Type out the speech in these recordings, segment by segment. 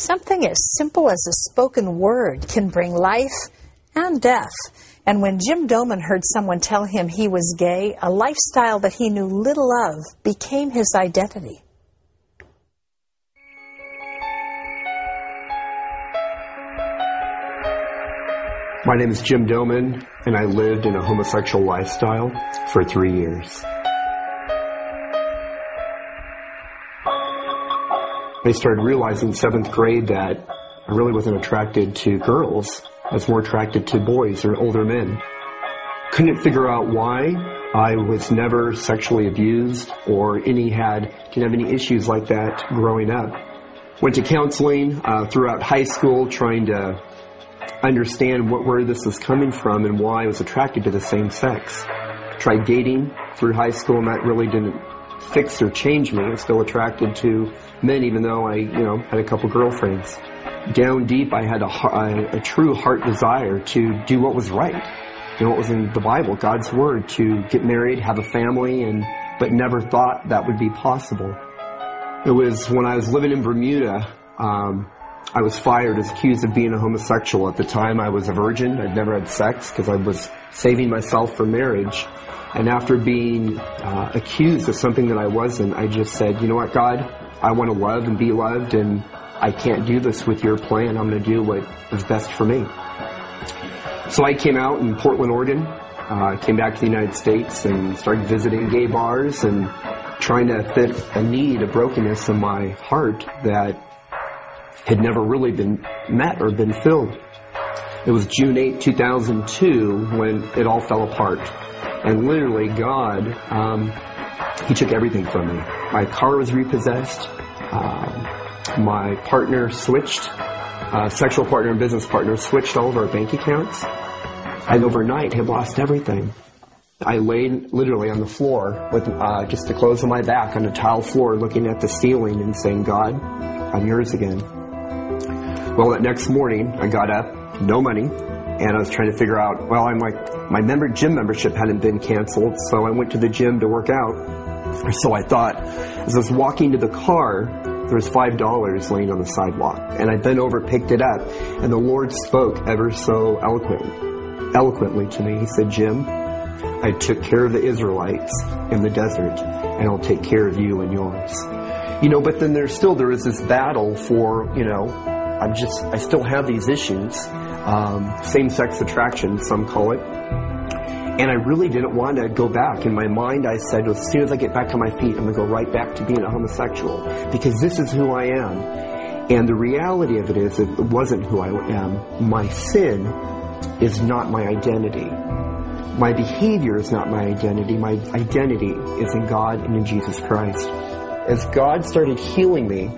Something as simple as a spoken word can bring life and death. And when Jim Domen heard someone tell him he was gay, a lifestyle that he knew little of became his identity. My name is Jim Domen, and I lived in a homosexual lifestyle for 3 years. I started realizing in 7th grade that I really wasn't attracted to girls. I was more attracted to boys or older men. Couldn't figure out why. I was never sexually abused or didn't have any issues like that growing up. Went to counseling throughout high school, trying to understand where this was coming from and why I was attracted to the same sex. Tried dating through high school, and that really didn't fix or change me. I was still attracted to men, even though I, had a couple girlfriends. Down deep, I had a true heart desire to do what was right. What was in the Bible, God's Word, to get married, have a family, but never thought that would be possible. It was when I was living in Bermuda, I was fired, as accused of being a homosexual. At the time, I was a virgin. I'd never had sex because I was saving myself for marriage. And after being accused of something that I wasn't, I just said, you know what, God, I want to love and be loved, and I can't do this with your plan. I'm going to do what is best for me. So I came out in Portland, Oregon, came back to the United States and started visiting gay bars and trying to fit a need, a brokenness in my heart that had never really been met or been filled. It was June 8, 2002 when it all fell apart. And literally God, He took everything from me. My car was repossessed. My partner switched, sexual partner and business partner switched all of our bank accounts. And overnight had lost everything. I laid literally on the floor with just the clothes on my back on a tile floor looking at the ceiling and saying, God, I'm yours again. Well, that next morning, I got up, no money, and I was trying to figure out, my gym membership hadn't been canceled, so I went to the gym to work out. Or so I thought. As I was walking to the car, there was $5 laying on the sidewalk, and I bent over, picked it up, and the Lord spoke ever so eloquently to me. He said, Jim, I took care of the Israelites in the desert, and I'll take care of you and yours. But then there is this battle for, I still have these issues, same-sex attraction, some call it, and I really didn't want to go back. In my mind, I said, as soon as I get back on my feet, I'm going to go right back to being a homosexual, because this is who I am. And the reality of it is, it wasn't who I am. My sin is not my identity. My behavior is not my identity. My identity is in God and in Jesus Christ. As God started healing me,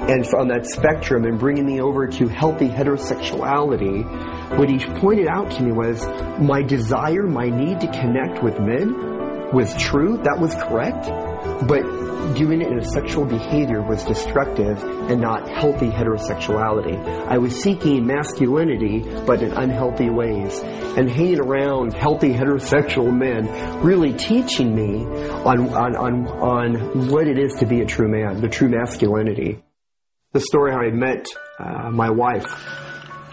and on that spectrum and bringing me over to healthy heterosexuality, what He pointed out to me was my desire, my need to connect with men was true, that was correct, but doing it in a sexual behavior was destructive and not healthy heterosexuality. I was seeking masculinity, but in unhealthy ways, and hanging around healthy heterosexual men, really teaching me on what it is to be a true man, the true masculinity. The story how I met my wife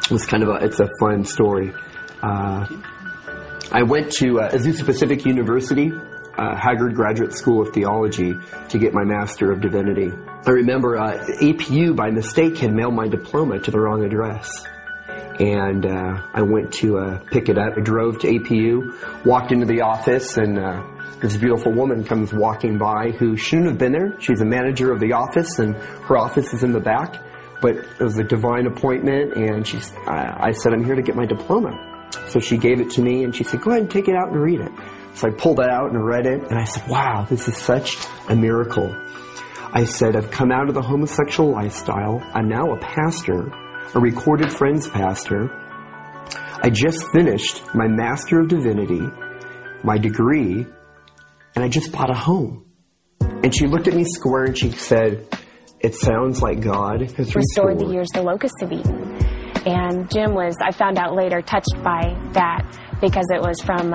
was it's a fun story. I went to Azusa Pacific University, Haggard Graduate School of Theology, to get my Master of Divinity. I remember APU, by mistake, had mailed my diploma to the wrong address. And I went to pick it up. I drove to APU, walked into the office, and this beautiful woman comes walking by who shouldn't have been there. She's a manager of the office, and her office is in the back. But it was a divine appointment, and I said, I'm here to get my diploma. So she gave it to me, and she said, go ahead and take it out and read it. So I pulled that out and read it, and I said, wow, this is such a miracle. I said, I've come out of the homosexual lifestyle. I'm now a pastor, a recorded Friends pastor. I just finished my Master of Divinity, my degree, and I just bought a home. And she looked at me square and she said, it sounds like God has restored the years the locusts have eaten. And Jim was, I found out later, touched by that because it was from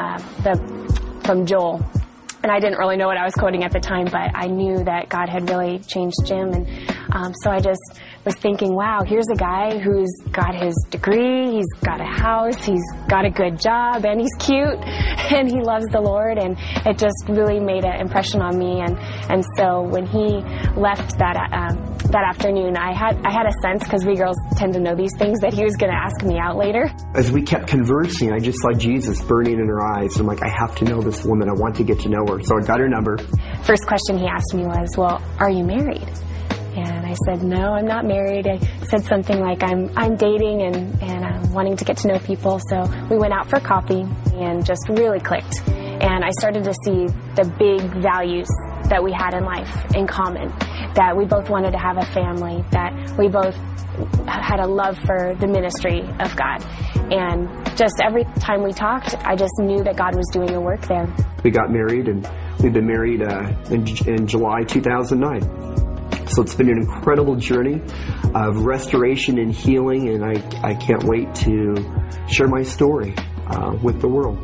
Joel. And I didn't really know what I was quoting at the time, but I knew that God had really changed Jim. And so I just was thinking, wow, here's a guy who's got his degree, he's got a house, he's got a good job, and he's cute, and he loves the Lord, and it just really made an impression on me. And so when he left that afternoon, I had a sense, because we girls tend to know these things, that he was going to ask me out later. As we kept conversing, I just saw Jesus burning in her eyes. I'm like, I have to know this woman. I want to get to know her. So I got her number. First question he asked me was, well, are you married? And I said, no, I'm not married. I said something like, I'm dating and I'm wanting to get to know people. So we went out for coffee and just really clicked. And I started to see the big values that we had in life in common, that we both wanted to have a family, that we both had a love for the ministry of God. And just every time we talked, I just knew that God was doing a work there. We got married, and we've been married in July 2009. So it's been an incredible journey of restoration and healing, and I can't wait to share my story with the world.